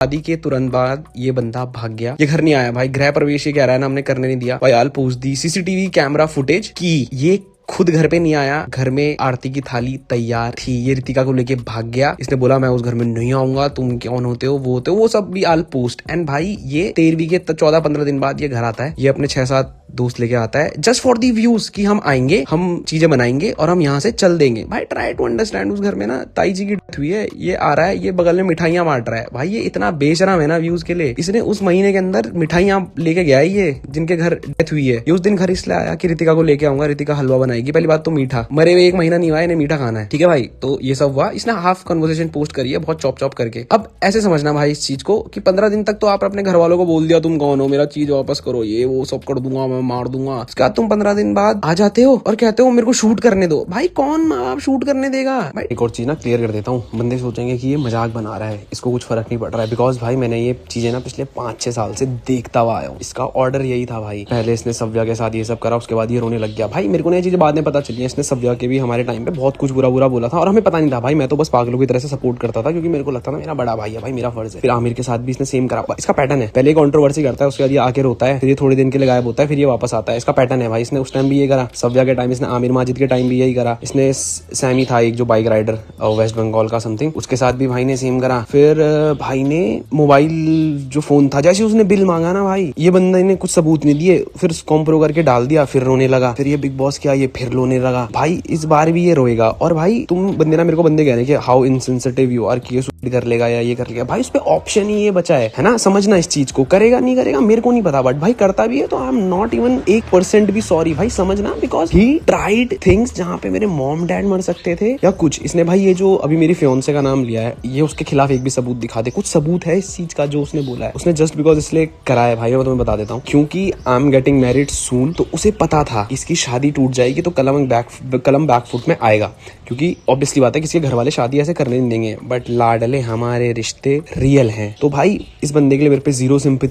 शादी के तुरंत बाद ये बंदा भाग गया। ये घर नहीं आया भाई, गृह प्रवेश ये कह रहा है ना हमने करने नहीं दिया। भाई आल पोस्ट दी सीसीटीवी कैमरा फुटेज की ये खुद घर पे नहीं आया। घर में आरती की थाली तैयार थी, ये रितिका को लेके भाग गया। इसने बोला मैं उस घर में नहीं आऊंगा, तुम कौन होते हो, वो होते हो, वो सब भी आल पोस्ट। एंड भाई ये 13वीं के 14-15 दिन बाद ये घर आता है। ये अपने 6-7 दोस्त लेके आता है जस्ट फॉर दी व्यूज कि हम आएंगे, हम चीजें बनाएंगे और हम यहाँ से चल देंगे। भाई ट्राई टू अंडरस्टैंड, उस घर में ना ताई जी की डेथ हुई है, ये आ रहा है, ये बगल में मिठाइयां बांट रहा है। भाई ये इतना बेशरम है ना व्यूज के लिए। इसने उस महीने के अंदर मिठाइयां लेके गया है ये जिनके घर डेथ हुई है। ये उस दिन घर इसलिए आया कि रितिका को लेके आऊंगा, रितिका हलवा बनाएगी। पहली बात तो मीठा, मरे हुए 1 महीना नहीं हुआ, इन्हें मीठा खाना है, ठीक है भाई। तो ये सब हुआ। इसने हाफ कन्वर्सेशन पोस्ट करी है बहुत चॉप करके। अब ऐसे समझना भाई इस चीज को कि 15 दिन तक तो आप अपने घर वालों को बोल दिया तुम कौन हो, मेरा चीज वापस करो, ये वो सब कर दूंगा, मैं मार दूंगा। तुम 15 दिन बाद आ जाते हो और कहते हो मेरे को शूट करने दो। भाई कौन माँ बाप शूट करने देगा। भाई एक और चीज ना क्लियर कर देता हूँ, बंदे सोचेंगे कि ये मजाक बना रहा है, इसको कुछ फर्क नहीं पड़ रहा है। बिकॉज भाई मैंने ये चीजें ना पिछले 5-6 साल से देखता हुआ आया हूँ। इसका ऑर्डर यही था भाई, पहले इसने सव्या के साथ ये सब करा, उसके बाद ये रोने लग गया। भाई मेरे को ना ये चीजें बाद में पता चली है, इसने सव्या के भी हमारे टाइम पे बहुत कुछ बुरा बोला था और हमें पता नहीं था भाई। मैं तो बस पागलों की तरह से सपोर्ट करता था क्योंकि मेरे को लगता था मेरा बड़ा भाई है, भाई मेरा फर्ज है। फिर आमिर के साथ भी इसने सेम करा। इसका पैटर्न है, पहले कंट्रोवर्सी करता है, उसके बाद ये आके रोता है, फिर ये थोड़े दिन के लिए गायब होता है, फिर ये वापस आता है। इसका पैटर्न है भाई। इसने उस टाइम भी ये करा, सव्या के टाइम इसने आमिर माजिद के टाइम भी यही करा। इसने सैमी था एक जो बाइक राइडर वेस्ट बंगाल का समथिंग, उसके साथ भी भाई ने सेम करा। फिर भाई ने मोबाइल जो फोन था, जैसे उसने बिल मांगा ना भाई, ये बंदे ने कुछ सबूत नहीं दिए, फिर कॉम्प्रो करके डाल दिया, फिर रोने लगा। फिर ये बिग बॉस किया, ये फिर रोने लगा। भाई इस बार भी ये रोएगा। और भाई तुम बंदे ना, मेरे को बंदे कह रहे हैं कि हाउ इनसेंसिटिव यू आर, कि ये सुसाइड कर लेगा या ये कर लेगा। भाई उस पे ऑप्शन ही ये बचा है ना। समझना इस चीज को, करेगा नहीं करेगा मेरे को नहीं पता, बट भाई करता भी है तो आई एम नॉट इवन 1% भी सॉरी भाई, समझना। बिकॉज ही ट्राइड थिंग्स जहाँ पे मेरे मॉम डैड मर सकते थे या कुछ। इसने भाई ये जो अभी मेरी फियोंसे का नाम लिया है, ये उसके खिलाफ एक भी सबूत दिखा दे। कुछ सबूत है इस चीज का जो उसने बोला है, उसने जस्ट बिकॉज इसलिए कराया भाई। मैं तुम्हें बता देता हूँ, क्योंकि आई एम गेटिंग मैरिड सून, तो उसे पता था इसकी शादी टूट जाएगी तो कलम बैकफुट में आएगा, क्योंकि ऑब्वियसली बात है किसी के घर वाले शादी ऐसे करने नहीं देंगे। बट लाडले हमारे रिश्ते रियल हैं। तो भाई इस बंदे के लिए मेरे पे 0 सिंपैथी